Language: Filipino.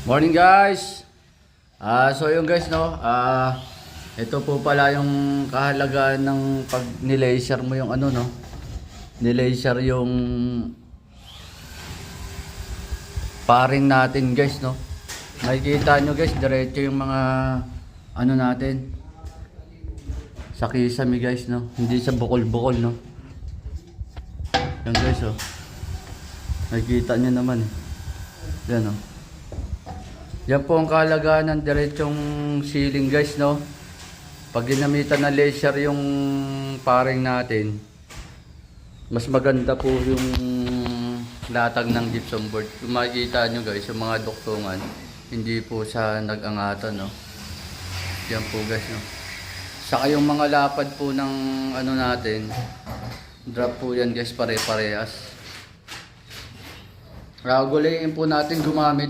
Morning guys. So yung guys no, ito po pala yung kahalagahan ng pag nilaser mo yung ano no. Nilaser yung paring natin guys no. Makikita nyo guys, diretso yung mga ano natin sa kisame guys no. Hindi sa bukol-bukol no. Yan guys oh. Nakikita nyo naman eh. Yan oh. Yan po ang kahalagahan ng diretsong ceiling guys no. Pag ginamitan na laser yung paring natin, mas maganda po yung latag ng gypsum board. Kung makikita nyo guys, yung mga duktungan, hindi po sa nag-angatan no. Yan po guys no. Saka yung mga lapad po ng ano natin, drop po yan guys, pare-parehas. Gulayin po natin gumamit